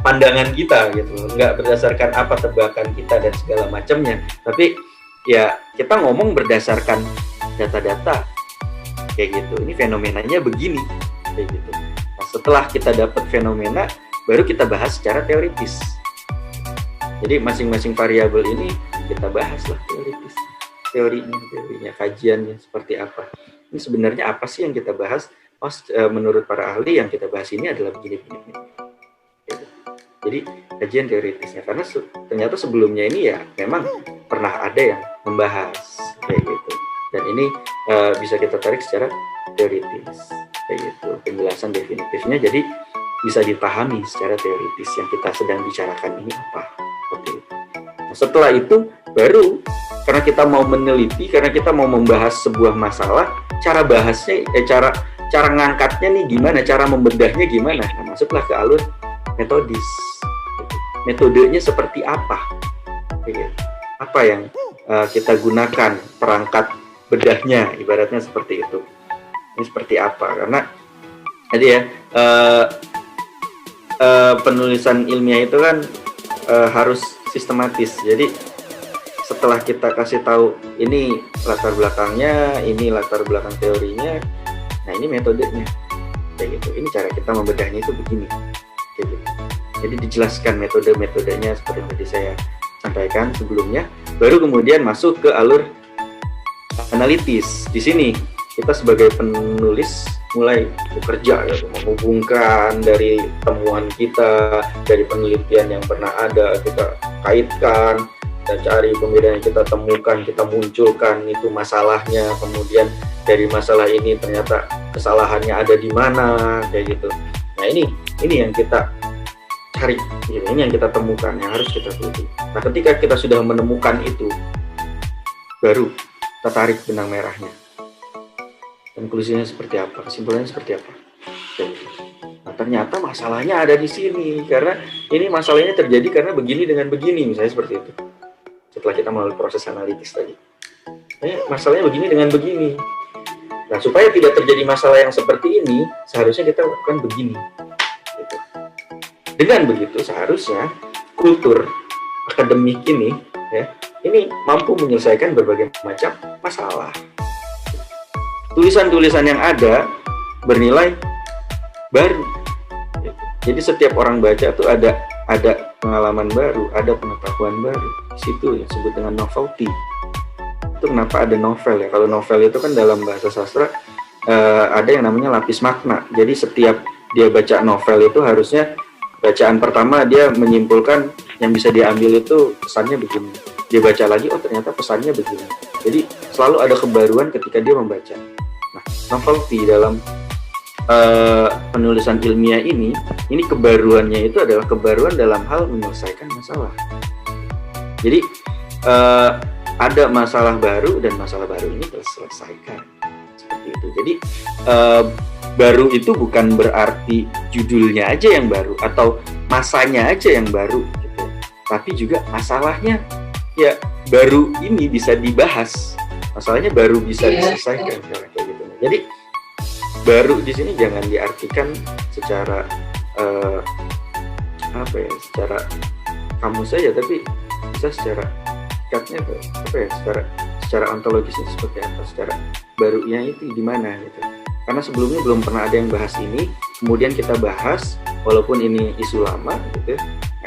pandangan kita gitu, nggak berdasarkan apa tebakan kita dan segala macamnya, tapi ya kita ngomong berdasarkan data-data kayak gitu. Ini fenomenanya begini kayak gitu. Nah, setelah kita dapat fenomena, baru kita bahas secara teoritis. Jadi masing-masing variabel ini kita bahas lah teoritis, teorinya, kajiannya seperti apa. Ini sebenarnya apa sih yang kita bahas? Oh, menurut para ahli yang kita bahas ini adalah begini-begini. Gitu. Jadi kajian teoritisnya, karena ternyata sebelumnya ini ya memang pernah ada yang membahas kayak gitu. Dan ini bisa kita tarik secara teoritis kayak gitu, penjelasan definitifnya jadi bisa dipahami secara teoritis yang kita sedang bicarakan ini apa seperti itu. Nah, setelah itu baru karena kita mau meneliti, karena kita mau membahas sebuah masalah, cara bahasnya cara ngangkatnya nih gimana, cara membedahnya gimana. Nah, masuklah ke alur metodis. Metodenya seperti apa? Apa yang kita gunakan, perangkat bedahnya, ibaratnya seperti itu. Ini seperti apa? Karena tadi ya penulisan ilmiah itu kan harus sistematis. Jadi setelah kita kasih tahu ini latar belakangnya, ini latar belakang teorinya, nah ini metodenya kayak gitu. Ini cara kita membedahnya itu begini kayak gitu. Jadi dijelaskan metodenya seperti yang tadi saya sampaikan sebelumnya, baru kemudian masuk ke alur analitis. Di sini kita sebagai penulis mulai bekerja ya, menghubungkan dari temuan kita, dari penelitian yang pernah ada, kita kaitkan, kita cari pembedaan yang kita temukan, kita munculkan itu masalahnya, kemudian dari masalah ini ternyata kesalahannya ada di mana kayak gitu. Nah ini yang kita cari, ini yang kita temukan, yang harus kita teliti. Nah ketika kita sudah menemukan itu, baru kita tarik benang merahnya. Konklusinya seperti apa? Kesimpulannya seperti apa? Nah, ternyata masalahnya ada di sini karena ini masalahnya terjadi karena begini dengan begini, misalnya seperti itu. Setelah kita melalui proses analitis tadi, masalahnya begini dengan begini. Nah, supaya tidak terjadi masalah yang seperti ini, seharusnya kita lakukan begini. Gitu. Dengan begitu, seharusnya kultur akademik ini, ya, ini mampu menyelesaikan berbagai macam masalah. Tulisan-tulisan yang ada bernilai baru. Jadi setiap orang baca tuh ada pengalaman baru, ada pengetahuan baru. Di situ yang disebut dengan novelty. Itu kenapa ada novel ya? Kalau novel itu kan dalam bahasa sastra ada yang namanya lapis makna. Jadi setiap dia baca novel itu harusnya bacaan pertama dia menyimpulkan yang bisa diambil itu pesannya begini. Dia baca lagi, oh ternyata pesannya begini. Jadi selalu ada kebaruan ketika dia membaca. Nah, novelty dalam penulisan ilmiah ini kebaruannya itu adalah kebaruan dalam hal menyelesaikan masalah. Jadi ada masalah baru dan masalah baru ini terselesaikan seperti itu. Jadi baru itu bukan berarti judulnya aja yang baru atau masanya aja yang baru, gitu. Tapi juga masalahnya ya baru ini bisa dibahas, masalahnya baru bisa diselesaikan kayak gitu. Jadi baru di sini jangan diartikan secara secara kamus saja, tapi bisa secara sikapnya secara ontologisnya seperti apa, secara barunya itu di mana gitu. Karena sebelumnya belum pernah ada yang bahas ini, kemudian kita bahas walaupun ini isu lama gitu.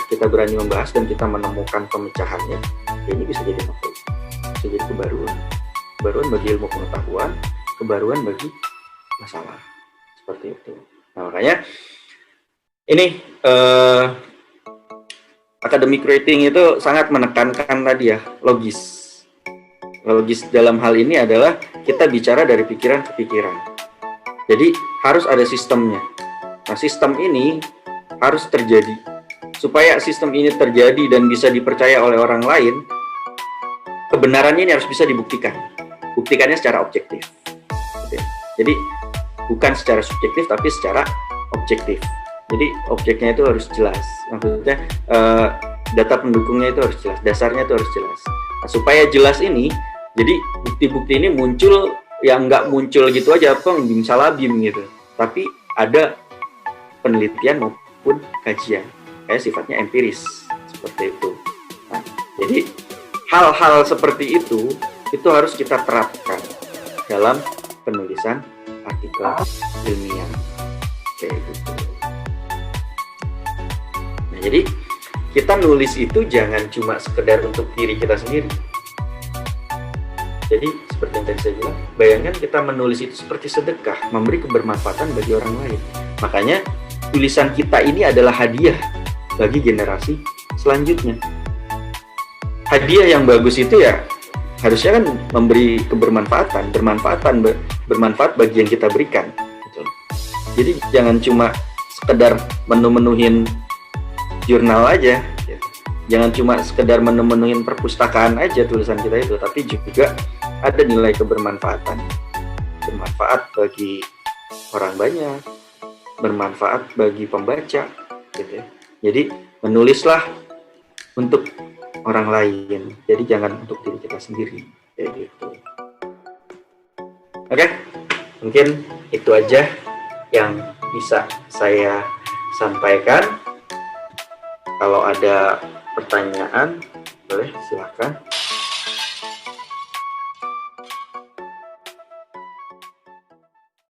Kita berani membahas dan kita menemukan pemecahannya, ini bisa jadi novel, bisa jadi kebaruan bagi ilmu pengetahuan, kebaruan bagi masalah seperti itu. Nah, makanya ini academic writing itu sangat menekankan tadi ya logis dalam hal ini adalah kita bicara dari pikiran ke pikiran. Jadi harus ada sistemnya. Nah, sistem ini harus terjadi. Supaya sistem ini terjadi dan bisa dipercaya oleh orang lain, kebenarannya ini harus bisa dibuktikan. Buktikannya secara objektif. Jadi bukan secara subjektif tapi secara objektif. Jadi objeknya itu harus jelas. Maksudnya data pendukungnya itu harus jelas, dasarnya itu harus jelas. Nah, supaya jelas ini, jadi bukti-bukti ini muncul yang nggak muncul gitu aja, bim salah bim gitu, tapi ada penelitian maupun kajian, kayak sifatnya empiris seperti itu. Nah, jadi hal-hal seperti itu harus kita terapkan dalam penulisan artikel ilmiah kayak gitu. Nah, jadi kita nulis itu jangan cuma sekedar untuk diri kita sendiri. Jadi seperti yang tadi saya bilang, bayangkan kita menulis itu seperti sedekah, memberi kebermanfaatan bagi orang lain. Makanya tulisan kita ini adalah hadiah bagi generasi selanjutnya. Hadiah yang bagus itu ya harusnya kan memberi kebermanfaatan, bermanfaat bagi yang kita berikan. Jadi jangan cuma sekedar menu-menuhin jurnal aja, jangan cuma sekedar menu-menuhin perpustakaan aja tulisan kita itu, tapi juga ada nilai kebermanfaatan, bermanfaat bagi orang banyak, bermanfaat bagi pembaca, gitu ya. Jadi menulislah untuk orang lain, jadi jangan untuk diri kita sendiri, kayak gitu. Oke, mungkin itu aja yang bisa saya sampaikan. Kalau ada pertanyaan, boleh silakan.